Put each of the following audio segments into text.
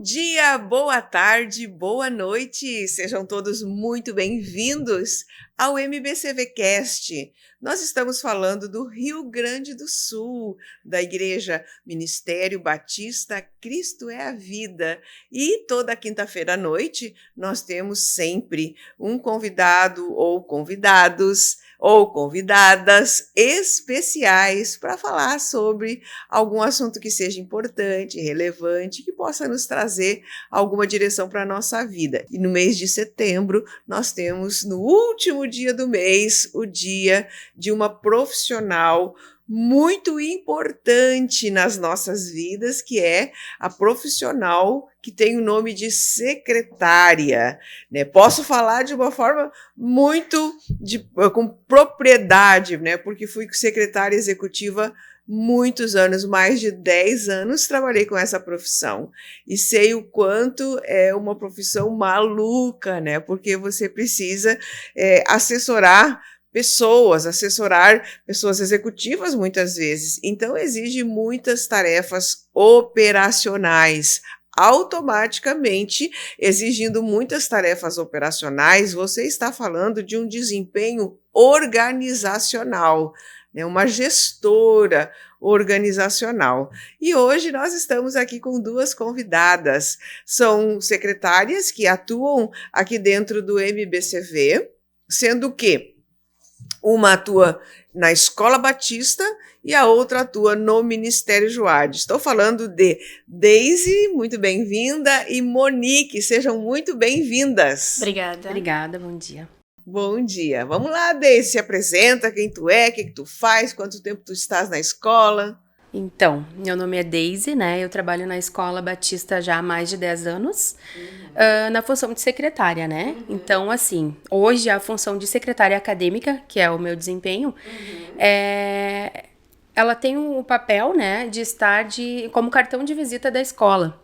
dia, boa tarde, boa noite. Sejam todos muito bem-vindos ao MBCVcast. Nós estamos falando do Rio Grande do Sul, da Igreja Ministério Batista Cristo é a Vida. E toda quinta-feira à noite nós temos sempre um convidado ou convidados ou convidadas especiais para falar sobre algum assunto que seja importante, relevante, que possa nos trazer alguma direção para a nossa vida. E no mês de setembro, nós temos, no último dia do mês, o dia de uma profissional muito importante nas nossas vidas, que é a profissional que tem o nome de secretária, né? Posso falar de uma forma muito com propriedade, né? Porque fui secretária executiva muitos anos, mais de 10 anos, trabalhei com essa profissão e sei o quanto é uma profissão maluca, né? Porque você precisa assessorar pessoas executivas muitas vezes. Então, exige muitas tarefas operacionais. Automaticamente, exigindo muitas tarefas operacionais, você está falando de um desempenho organizacional, né? Uma gestora organizacional. E hoje nós estamos aqui com duas convidadas. São secretárias que atuam aqui dentro do MBCV, sendo que uma atua na Escola Batista e a outra atua no Ministério Juad. Estou falando de Deise, muito bem-vinda, e Monique, sejam muito bem-vindas. Obrigada. Obrigada, bom dia. Bom dia. Vamos lá, Deise, se apresenta, quem tu é, o que tu faz, quanto tempo tu estás na escola? Então, meu nome é Deise, né? Eu trabalho na Escola Batista já há mais de 10 anos, na função de secretária, né? Então, assim, hoje a função de secretária acadêmica, que é o meu desempenho, ela tem o papel, né, de estar como cartão de visita da escola.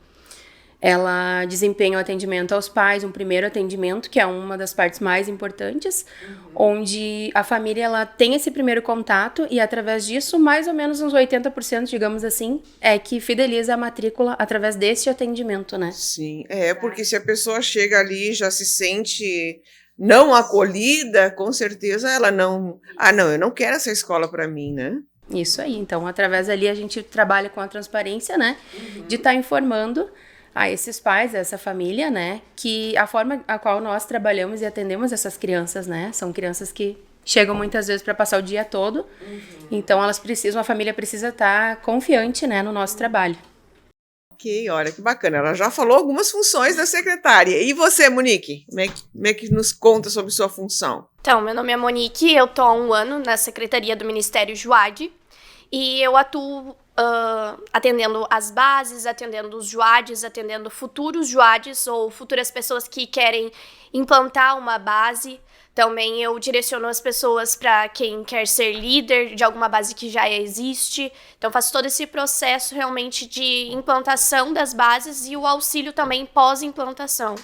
Ela desempenha o atendimento aos pais, um primeiro atendimento, que é uma das partes mais importantes, onde a família ela tem esse primeiro contato e, através disso, mais ou menos uns 80%, digamos assim, é que fideliza a matrícula através desse atendimento, né? Sim, porque se a pessoa chega ali e já se sente não acolhida, com certeza ela não... não, eu não quero essa escola para mim, né? Isso aí. Então, através dali, a gente trabalha com a transparência, né? De estar informando a esses pais, a essa família, né, que a forma a qual nós trabalhamos e atendemos essas crianças, né, são crianças que chegam muitas vezes para passar o dia todo, então a família precisa estar confiante, né, no nosso trabalho. Ok, olha que bacana, ela já falou algumas funções da secretária. E você, Monique, como é que nos conta sobre sua função? Então, meu nome é Monique, eu tô há 1 ano na Secretaria do Ministério Juad e eu atuo atendendo as bases, atendendo os Juades, atendendo futuros Juades ou futuras pessoas que querem implantar uma base. Também eu direciono as pessoas para quem quer ser líder de alguma base que já existe. Então, faço todo esse processo realmente de implantação das bases e o auxílio também pós-implantação.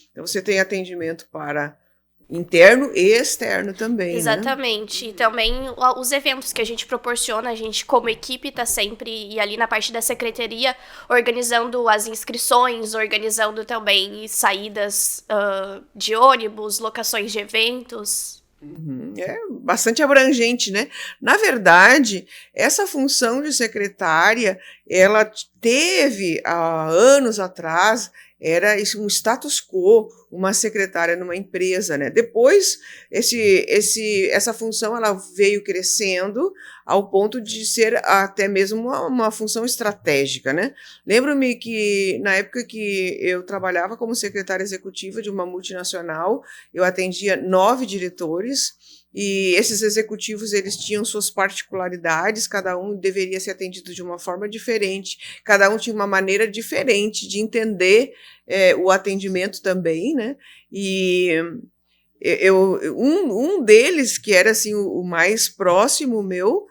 Então, você tem atendimento para interno e externo também, Exatamente. Né? E também os eventos que a gente proporciona, a gente como equipe está sempre, e ali na parte da secretaria, organizando as inscrições, organizando também saídas de ônibus, locações de eventos. É bastante abrangente, né? Na verdade, essa função de secretária, ela teve, há anos atrás, era um status quo, uma secretária numa empresa, né? Depois, essa função ela veio crescendo ao ponto de ser até mesmo uma função estratégica, né? Lembro-me que, na época que eu trabalhava como secretária executiva de uma multinacional, eu atendia 9 diretores, e esses executivos, eles tinham suas particularidades, cada um deveria ser atendido de uma forma diferente, cada um tinha uma maneira diferente de entender o atendimento também, né? E um deles, que era assim, o mais próximo meu,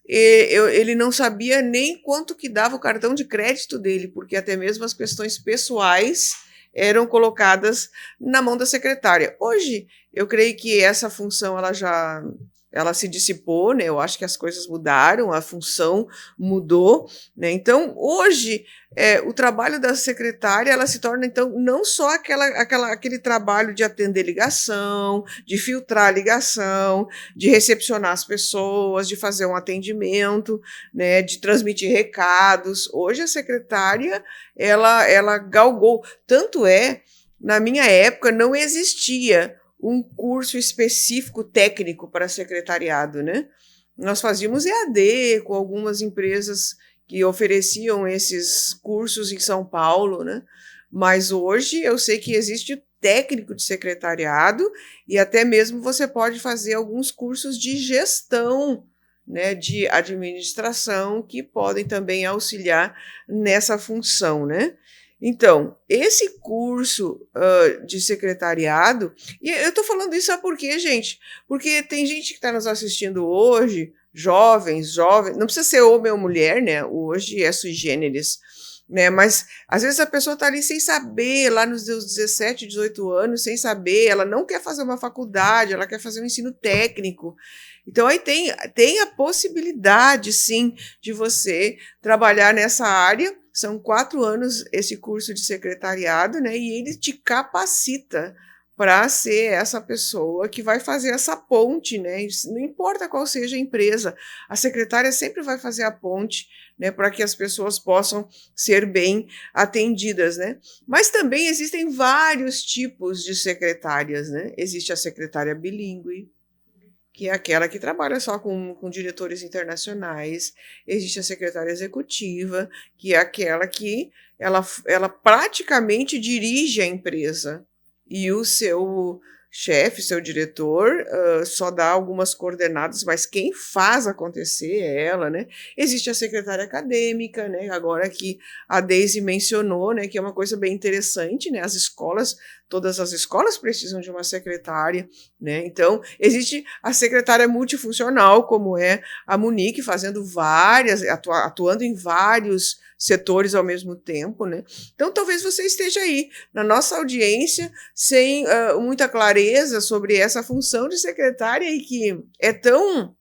ele não sabia nem quanto que dava o cartão de crédito dele, porque até mesmo as questões pessoais eram colocadas na mão da secretária. Hoje, eu creio que essa função ela ela se dissipou, né? Eu acho que as coisas mudaram, a função mudou, né? Então, hoje, o trabalho da secretária, ela se torna, então, não só aquele trabalho de atender ligação, de filtrar a ligação, de recepcionar as pessoas, de fazer um atendimento, né? De transmitir recados. Hoje, a secretária, ela galgou. Tanto na minha época, não existia um curso específico técnico para secretariado, né? Nós fazíamos EAD com algumas empresas que ofereciam esses cursos em São Paulo, né? Mas hoje eu sei que existe técnico de secretariado e até mesmo você pode fazer alguns cursos de gestão, né, de administração que podem também auxiliar nessa função, né? Então, esse curso de secretariado, e eu estou falando isso sabe por quê, gente? Porque tem gente que está nos assistindo hoje, jovens, não precisa ser homem ou mulher, né? Hoje é sui generis, né? Mas às vezes a pessoa está ali sem saber, lá nos seus 17, 18 anos, sem saber, ela não quer fazer uma faculdade, ela quer fazer um ensino técnico. Então, aí tem a possibilidade, sim, de você trabalhar nessa área. São 4 anos esse curso de secretariado, né? E ele te capacita para ser essa pessoa que vai fazer essa ponte, né? Não importa qual seja a empresa, a secretária sempre vai fazer a ponte, né? Para que as pessoas possam ser bem atendidas, né? Mas também existem vários tipos de secretárias, né? Existe a secretária bilíngue, que é aquela que trabalha só com diretores internacionais. Existe a secretária executiva, que é aquela que ela praticamente dirige a empresa, e o seu chefe, seu diretor, só dá algumas coordenadas, mas quem faz acontecer é ela, né? Existe a secretária acadêmica, né? Agora que a Deise mencionou, né? Que é uma coisa bem interessante, né? Todas as escolas precisam de uma secretária, né? Então, existe a secretária multifuncional, como é a Monique, fazendo atuando em vários setores ao mesmo tempo, né? Então, talvez você esteja aí, na nossa audiência, sem muita clareza sobre essa função de secretária e que é tão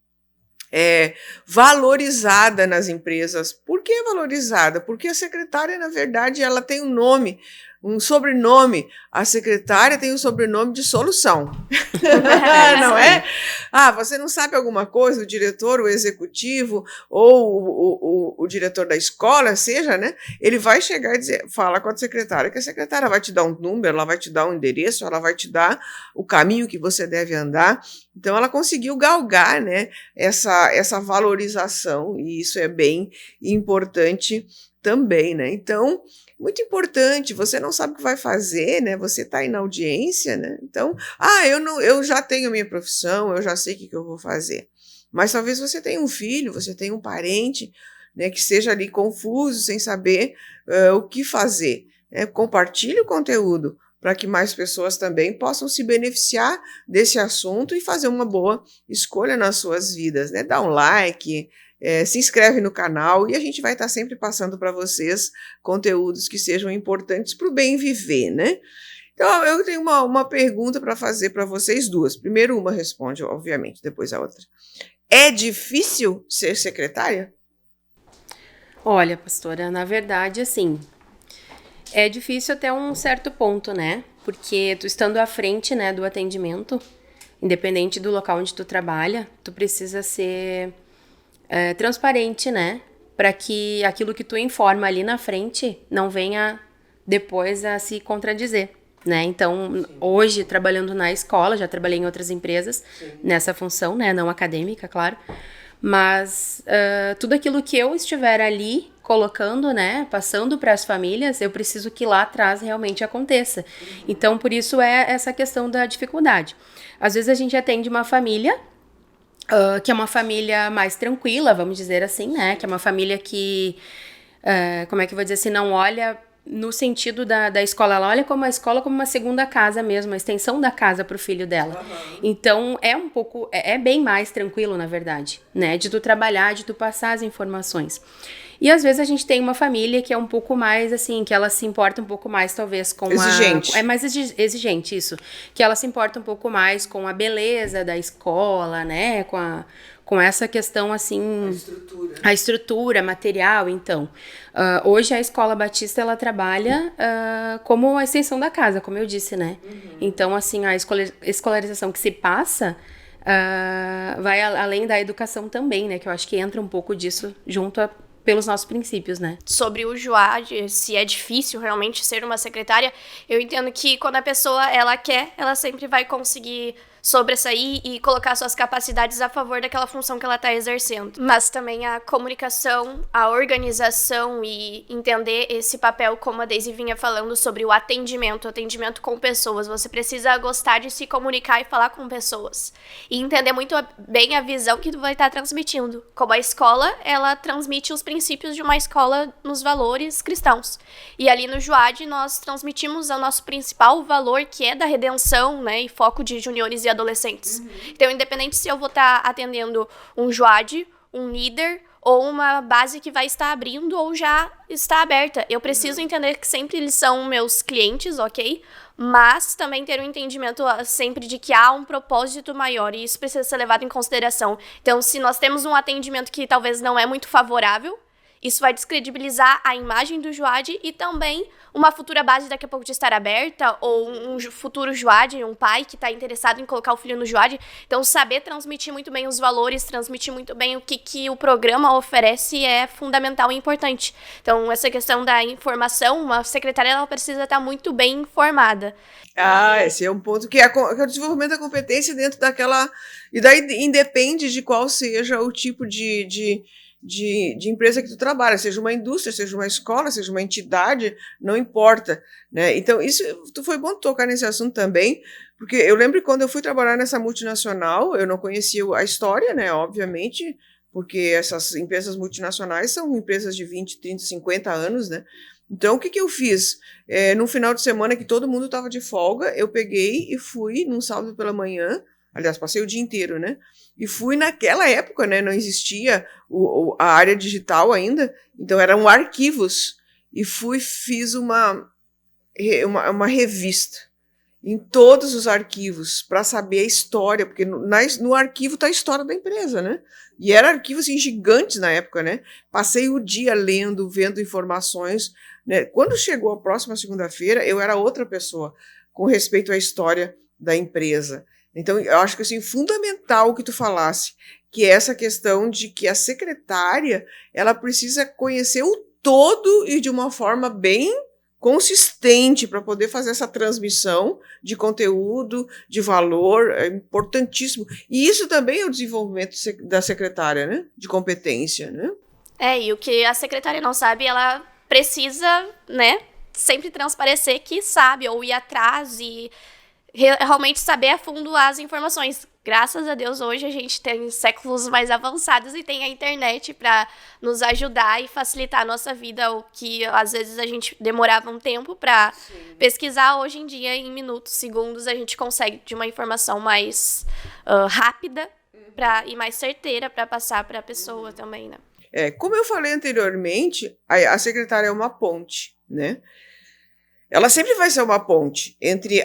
valorizada nas empresas. Por que valorizada? Porque a secretária, na verdade, ela tem um sobrenome. A secretária tem o sobrenome de solução. Não é? Você não sabe alguma coisa, o diretor, o executivo ou o diretor da escola, seja, né? Ele vai chegar e dizer, fala com a secretária, que a secretária vai te dar um número, ela vai te dar um endereço, ela vai te dar o caminho que você deve andar. Então, ela conseguiu galgar, né, essa valorização, e isso é bem importante também, né? Então, muito importante, você não sabe o que vai fazer, né? Você está aí na audiência, né? Então, eu já tenho a minha profissão, eu já sei o que eu vou fazer. Mas talvez você tenha um filho, você tenha um parente, né, que seja ali confuso, sem saber o que fazer. Compartilhe o conteúdo para que mais pessoas também possam se beneficiar desse assunto e fazer uma boa escolha nas suas vidas, né? Dá um like, se inscreve no canal e a gente vai estar sempre passando para vocês conteúdos que sejam importantes para o bem viver, né? Então, eu tenho uma pergunta para fazer para vocês duas. Primeiro uma responde, obviamente, depois a outra. É difícil ser secretária? Olha, pastora, na verdade, assim, é difícil até um certo ponto, né? Porque tu estando à frente, né, do atendimento, independente do local onde tu trabalha, tu precisa ser transparente, né? Para que aquilo que tu informa ali na frente não venha depois a se contradizer, né? Então, hoje, trabalhando na escola, já trabalhei em outras empresas, nessa função, né? Não acadêmica, claro. Mas tudo aquilo que eu estiver ali colocando, né, passando para as famílias, eu preciso que lá atrás realmente aconteça. Então, por isso é essa questão da dificuldade. Às vezes a gente atende uma família que é uma família mais tranquila, vamos dizer assim, né, que é uma família que, como é que eu vou dizer assim, não olha no sentido da escola, ela olha como a escola como uma segunda casa mesmo, uma extensão da casa pro filho dela. Uhum. Então, é bem mais tranquilo, na verdade, né, de tu trabalhar, de tu passar as informações. E às vezes a gente tem uma família que é um pouco mais, assim, que ela se importa um pouco mais, talvez, com Exigente. É mais exigente, isso. Que ela se importa um pouco mais com a beleza da escola, né? Com essa questão, assim... A estrutura, material, então. Hoje a Escola Batista, ela trabalha como a extensão da casa, como eu disse, né? Então, assim, a escolarização que se passa... vai além da educação também, né? Que eu acho que entra um pouco disso junto pelos nossos princípios, né? Sobre o JUAD, se é difícil realmente ser uma secretária, eu entendo que quando a pessoa, ela quer, ela sempre vai conseguir sobressair e colocar suas capacidades a favor daquela função que ela está exercendo. Mas também a comunicação, a organização e entender esse papel, como a Daisy vinha falando, sobre o atendimento com pessoas. Você precisa gostar de se comunicar e falar com pessoas. E entender muito bem a visão que tu vai estar transmitindo. Como a escola, ela transmite os princípios de uma escola nos valores cristãos. E ali no JUAD, nós transmitimos o nosso principal valor, que é da redenção, né, e foco de juniores e adolescentes. Então, independente se eu vou estar atendendo um JUAD, um líder ou uma base que vai estar abrindo ou já está aberta, eu preciso entender que sempre eles são meus clientes, ok? Mas também ter um entendimento sempre de que há um propósito maior e isso precisa ser levado em consideração. Então, se nós temos um atendimento que talvez não é muito favorável, isso vai descredibilizar a imagem do JUAD e também uma futura base daqui a pouco de estar aberta, ou um futuro JUAD, um pai que está interessado em colocar o filho no JUAD. Então, saber transmitir muito bem os valores, transmitir muito bem o que o programa oferece é fundamental e importante. Então, essa questão da informação, uma secretária ela precisa estar muito bem informada. Esse é um ponto que é o desenvolvimento da competência dentro daquela... E daí independe de qual seja o tipo de empresa que tu trabalha, seja uma indústria, seja uma escola, seja uma entidade, não importa, né? Então, isso foi bom tocar nesse assunto também, porque eu lembro que quando eu fui trabalhar nessa multinacional, eu não conhecia a história, né, obviamente, porque essas empresas multinacionais são empresas de 20, 30, 50 anos, né? Então, o que eu fiz? No final de semana que todo mundo estava de folga, eu peguei e fui num sábado pela manhã, aliás, passei o dia inteiro, né? E fui naquela época, né? Não existia a área digital ainda, então eram arquivos. E fiz uma revista em todos os arquivos para saber a história, porque no arquivo está a história da empresa, né? E eram arquivos assim, gigantes na época, né? Passei o dia lendo, vendo informações, né? Quando chegou a próxima segunda-feira, eu era outra pessoa com respeito à história da empresa. Então, eu acho que assim, fundamental o que tu falasse, que é essa questão de que a secretária, ela precisa conhecer o todo e de uma forma bem consistente para poder fazer essa transmissão de conteúdo, de valor, é importantíssimo. E isso também é o desenvolvimento da secretária, né? De competência, né? E o que a secretária não sabe, ela precisa, né, sempre transparecer que sabe, ou ir atrás e realmente saber a fundo as informações. Graças a Deus, hoje a gente tem séculos mais avançados e tem a internet para nos ajudar e facilitar a nossa vida, o que às vezes a gente demorava um tempo para pesquisar. Hoje em dia, em minutos, segundos, a gente consegue de uma informação mais rápida e mais certeira para passar para a pessoa também, né? Como eu falei anteriormente, a secretária é uma ponte, né? Ela sempre vai ser uma ponte entre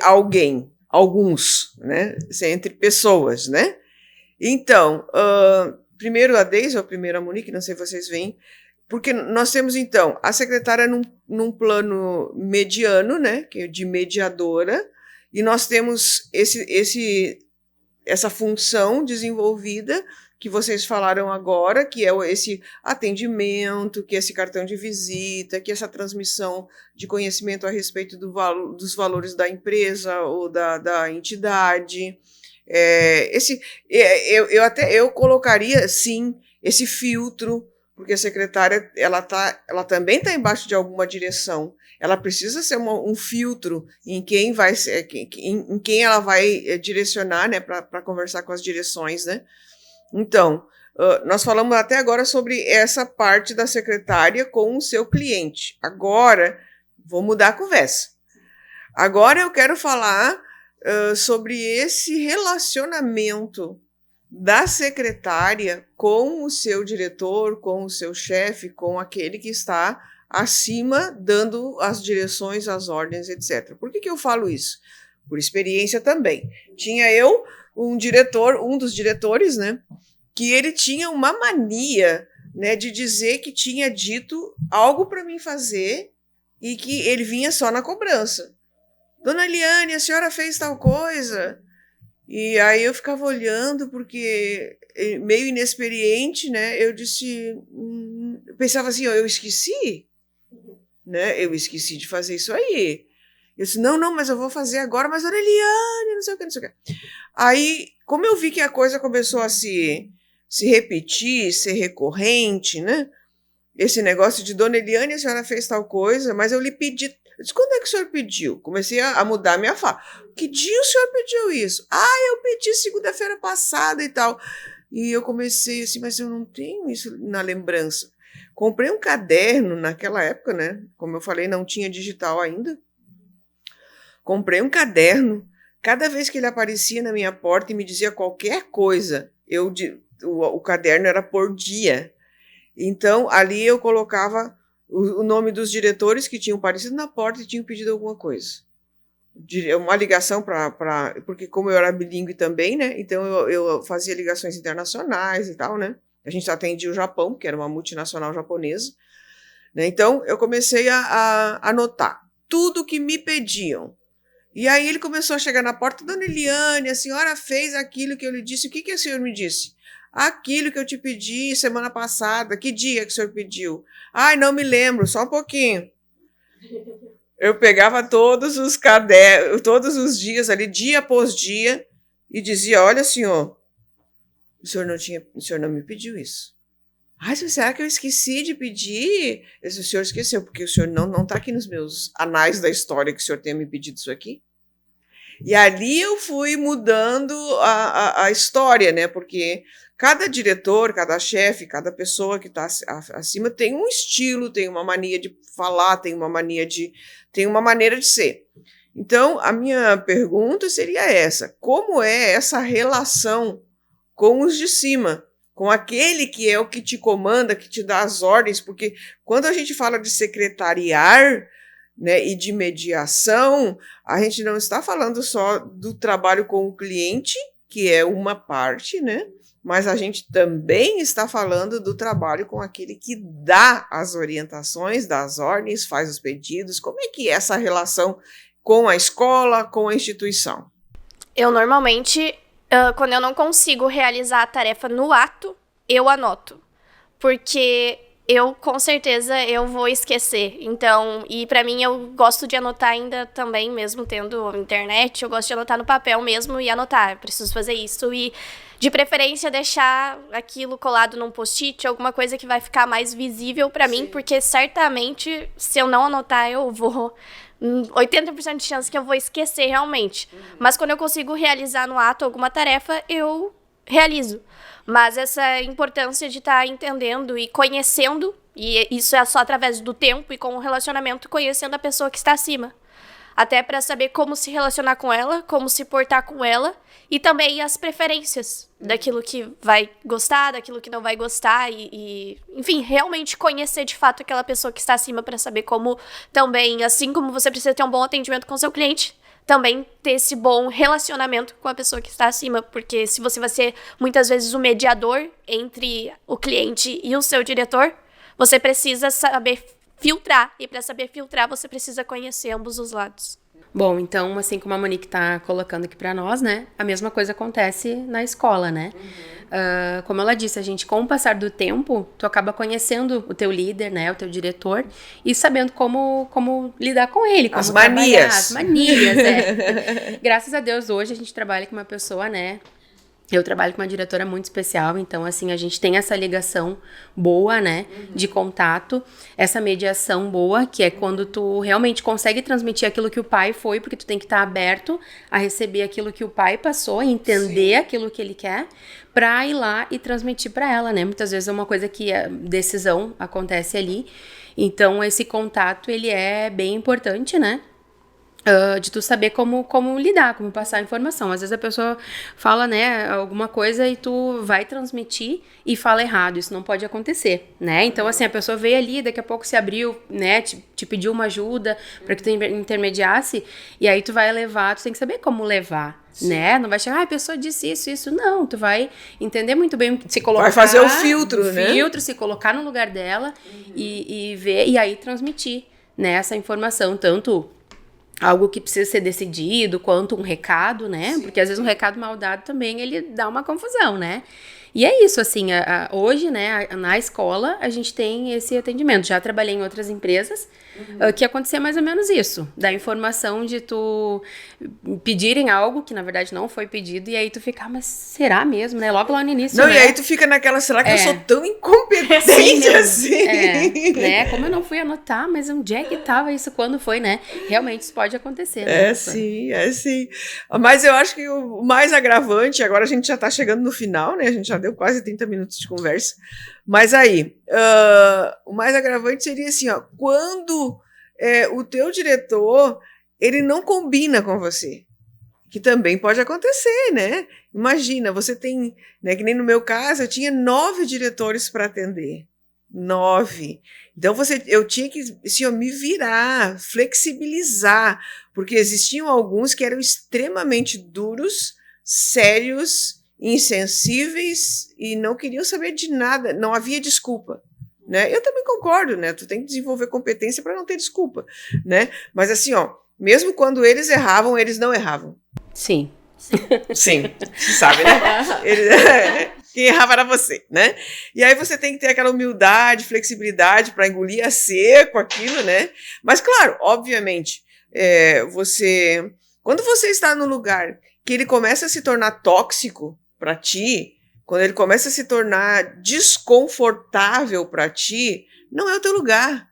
alguns, né? Entre pessoas, né? Então, primeiro a Deise ou primeiro a Monique, não sei se vocês veem, porque nós temos, então, a secretária num plano mediano, né? Que é de mediadora, e nós temos essa função desenvolvida que vocês falaram agora, que é esse atendimento, que é esse cartão de visita, que é essa transmissão de conhecimento a respeito dos valores da empresa ou da entidade. Eu colocaria, sim, esse filtro, porque a secretária ela também está embaixo de alguma direção. Ela precisa ser um filtro em quem ela vai direcionar, né, para conversar com as direções, né? Então, nós falamos até agora sobre essa parte da secretária com o seu cliente. Agora, vou mudar a conversa. Agora eu quero falar sobre esse relacionamento da secretária com o seu diretor, com o seu chefe, com aquele que está acima, dando as direções, as ordens, etc. Por que eu falo isso? Por experiência também. Tinha eu um dos diretores, né, que ele tinha uma mania, né, de dizer que tinha dito algo para mim fazer e que ele vinha só na cobrança. Dona Eliane, a senhora fez tal coisa? E aí eu ficava olhando, porque meio inexperiente, né? Eu disse, pensava assim, eu esqueci, né? Eu esqueci de fazer isso aí. Eu disse, não, mas eu vou fazer agora, mas Dona Eliane, não sei o que, não sei o que. Aí, como eu vi que a coisa começou a se repetir, ser recorrente, né? Esse negócio de Dona Eliane, a senhora fez tal coisa, mas eu lhe pedi. Eu disse, quando é que o senhor pediu? Comecei a mudar a minha fala. Que dia o senhor pediu isso? Eu pedi segunda-feira passada e tal. E eu comecei assim, mas eu não tenho isso na lembrança. Comprei um caderno naquela época, né? Como eu falei, não tinha digital ainda. Comprei um caderno. Cada vez que ele aparecia na minha porta e me dizia qualquer coisa, o caderno era por dia. Então, ali eu colocava o nome dos diretores que tinham aparecido na porta e tinham pedido alguma coisa. Uma ligação porque como eu era bilíngue também, né? Então eu fazia ligações internacionais e tal, né? A gente atendia o Japão, que era uma multinacional japonesa, né? Então eu comecei a anotar tudo que me pediam. E aí ele começou a chegar na porta, Dona Eliane, a senhora fez aquilo que eu lhe disse. O que o senhor me disse? Aquilo que eu te pedi semana passada. Que dia que o senhor pediu? Não me lembro, só um pouquinho. Eu pegava todos os cadernos, todos os dias ali, dia após dia, e dizia, olha, senhor, o senhor não me pediu isso. Será que eu esqueci de pedir? O senhor esqueceu, porque o senhor não está aqui nos meus anais da história que o senhor tenha me pedido isso aqui. E ali eu fui mudando a história, né? Porque cada diretor, cada chefe, cada pessoa que está acima tem um estilo, tem uma mania de falar, tem uma maneira de ser. Então, a minha pergunta seria essa: como é essa relação com os de cima? Com aquele que é o que te comanda, que te dá as ordens? Porque quando a gente fala de secretariar, né, e de mediação, a gente não está falando só do trabalho com o cliente, que é uma parte, né? Mas a gente também está falando do trabalho com aquele que dá as orientações, dá as ordens, faz os pedidos. Como é que é essa relação com a escola, com a instituição? Eu normalmente, quando eu não consigo realizar a tarefa no ato, eu anoto. Porque eu, com certeza, eu vou esquecer. Então, e pra mim, eu gosto de anotar ainda também, mesmo tendo internet, eu gosto de anotar no papel mesmo e anotar. Eu preciso fazer isso e, de preferência, deixar aquilo colado num post-it, alguma coisa que vai ficar mais visível pra mim, porque certamente, se eu não anotar, eu vou... 80% de chance que eu vou esquecer realmente. Mas quando eu consigo realizar no ato alguma tarefa, eu realizo. Mas essa importância de estar entendendo e conhecendo, e isso é só através do tempo e com o relacionamento, conhecendo a pessoa que está acima. Até para saber como se relacionar com ela, como se portar com ela, e também as preferências daquilo que vai gostar, daquilo que não vai gostar, enfim, realmente conhecer de fato aquela pessoa que está acima para saber como também, assim como você precisa ter um bom atendimento com o seu cliente, também ter esse bom relacionamento com a pessoa que está acima, porque se você vai ser muitas vezes o mediador entre o cliente e o seu diretor, você precisa saber filtrar, e para saber filtrar você precisa conhecer ambos os lados. Bom, então, assim como a Monique tá colocando aqui pra nós, né, a mesma coisa acontece na escola, né? Como ela disse, a gente, com o passar do tempo, tu acaba conhecendo o teu líder, né, o teu diretor, e sabendo como lidar com ele, como as manias. As manias, é. Graças a Deus, hoje a gente trabalha com uma pessoa, né, eu trabalho com uma diretora muito especial, então, assim, a gente tem essa ligação boa, né, de contato, essa mediação boa, que é quando tu realmente consegue transmitir aquilo que o pai foi, porque tu tem que estar aberto a receber aquilo que o pai passou, entender aquilo que ele quer, pra ir lá e transmitir pra ela, né. Muitas vezes é uma coisa que a decisão acontece ali, então esse contato, ele é bem importante, né. de tu saber como lidar, como passar a informação. Às vezes a pessoa fala, né, alguma coisa e tu vai transmitir e fala errado. Isso não pode acontecer, né? Então, assim, a pessoa veio ali, daqui a pouco se abriu, né, te pediu uma ajuda para que tu intermediasse, e aí tu vai levar, tu tem que saber como levar. Sim. Né? Não vai chegar, a pessoa disse isso. Não, tu vai entender muito bem, se colocar... Vai fazer o filtro, né? Se colocar no lugar dela e ver, e aí transmitir, né, essa informação, tanto algo que precisa ser decidido, quanto um recado, né? Sim. Porque às vezes um recado mal dado também, ele dá uma confusão, né? E é isso, assim, hoje, né, na escola, a gente tem esse atendimento. Já trabalhei em outras empresas, que acontecia mais ou menos isso. Da informação de tu pedirem algo que, na verdade, não foi pedido, e aí tu ficar, mas será mesmo, né? Logo lá no início, não, né? E aí tu fica naquela, será que eu sou tão incompetente assim? Né? Como eu não fui anotar, mas onde é que tava isso, quando foi, né? Realmente isso pode acontecer, né? É sim. Mas eu acho que o mais agravante, agora a gente já tá chegando no final, né? A gente já deu quase 30 minutos de conversa. Mas aí, o mais agravante seria assim, ó, quando o teu diretor, ele não combina com você. Que também pode acontecer, né? Imagina, você tem, né, que nem no meu caso, eu tinha 9 diretores para atender. 9. Então, eu tinha que assim, me virar, flexibilizar, porque existiam alguns que eram extremamente duros, sérios, insensíveis e não queriam saber de nada, não havia desculpa, né? Eu também concordo, né? Tu tem que desenvolver competência para não ter desculpa, né? Mas assim, ó, mesmo quando eles erravam, eles não erravam. Sim, sabe, né? Quem errava era você, né? E aí você tem que ter aquela humildade, flexibilidade para engolir a seco aquilo, né? Mas claro, obviamente, quando você está no lugar que ele começa a se tornar tóxico para ti, quando ele começa a se tornar desconfortável para ti, não é o teu lugar.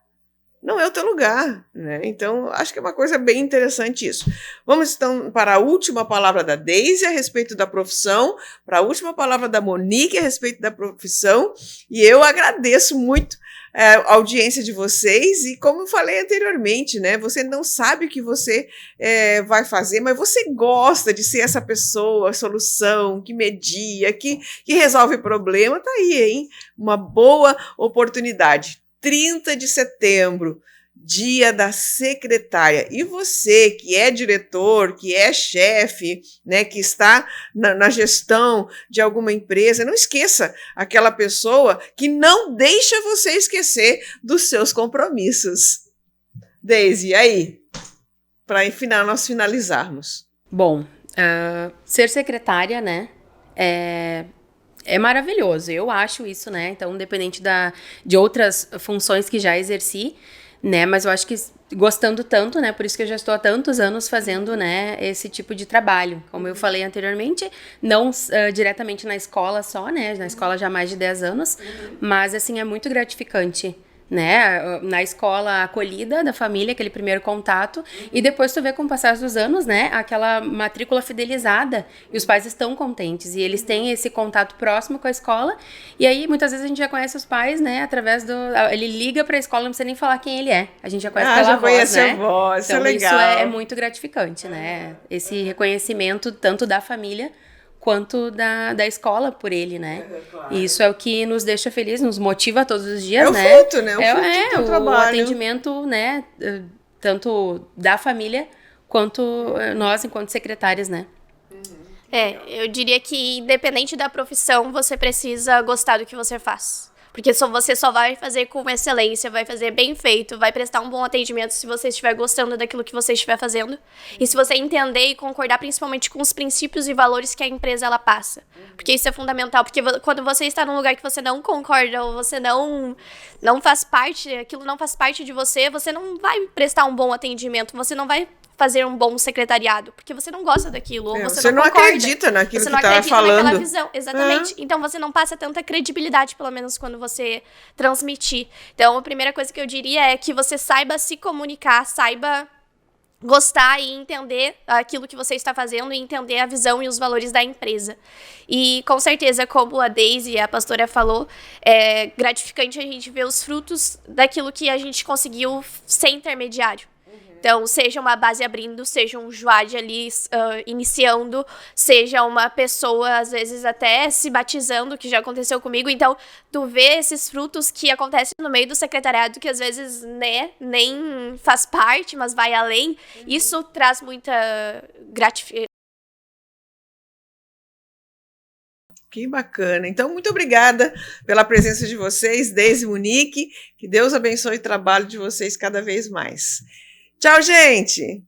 Não é o teu lugar, né? Então, acho que é uma coisa bem interessante isso. Vamos, então, para a última palavra da Deise a respeito da profissão, para a última palavra da Monique a respeito da profissão, e eu agradeço muito a audiência de vocês, e como eu falei anteriormente, né? Você não sabe o que você vai fazer, mas você gosta de ser essa pessoa, solução, que media, que resolve problema, tá aí, hein? Uma boa oportunidade. 30 de setembro, Dia da Secretária. E você que é diretor, que é chefe, né, que está na gestão de alguma empresa, não esqueça aquela pessoa que não deixa você esquecer dos seus compromissos. Deise, e aí? Para nós finalizarmos. Bom, ser secretária, né, é maravilhoso, eu acho isso, né? Então, independente de outras funções que já exerci, né? Mas eu acho que gostando tanto, né? Por isso que eu já estou há tantos anos fazendo, né, esse tipo de trabalho. Como eu falei anteriormente, não diretamente na escola só, né? Na escola já há mais de 10 anos, mas, assim, é muito gratificante, né, na escola acolhida da família, aquele primeiro contato, e depois tu vê com o passar dos anos, né, aquela matrícula fidelizada, e os pais estão contentes, e eles têm esse contato próximo com a escola, e aí muitas vezes a gente já conhece os pais, né, através ele liga pra escola, não precisa nem falar quem ele é, a gente já conhece pela voz, né, a voz, então isso é legal. Isso é muito gratificante, né, esse reconhecimento tanto da família quanto da escola por ele, né? Claro. E isso é o que nos deixa felizes, nos motiva todos os dias, né? É o fruto, né? O fruto do trabalho. O atendimento, né? Tanto da família, quanto nós, enquanto secretárias, né? Eu diria que independente da profissão, você precisa gostar do que você faz. Porque você só vai fazer com excelência, vai fazer bem feito, vai prestar um bom atendimento se você estiver gostando daquilo que você estiver fazendo. E se você entender e concordar principalmente com os princípios e valores que a empresa ela passa. Porque isso é fundamental, porque quando você está num lugar que você não concorda ou você não faz parte, aquilo não faz parte de você, você não vai prestar um bom atendimento, você não vai fazer um bom secretariado, porque você não gosta daquilo, ou você não acredita naquilo que tá falando. Você não acredita naquela visão, exatamente. Então, você não passa tanta credibilidade, pelo menos, quando você transmitir. Então, a primeira coisa que eu diria é que você saiba se comunicar, saiba gostar e entender aquilo que você está fazendo e entender a visão e os valores da empresa. E, com certeza, como a Deise e a pastora falou, é gratificante a gente ver os frutos daquilo que a gente conseguiu ser intermediário. Então, seja uma base abrindo, seja um JUAD ali iniciando, seja uma pessoa, às vezes, até se batizando, que já aconteceu comigo. Então, tu vê esses frutos que acontecem no meio do secretariado, que às vezes, né, nem faz parte, mas vai além. Isso traz muita gratificação. Que bacana. Então, muito obrigada pela presença de vocês, Deise e Monique. Que Deus abençoe o trabalho de vocês cada vez mais. Tchau, gente!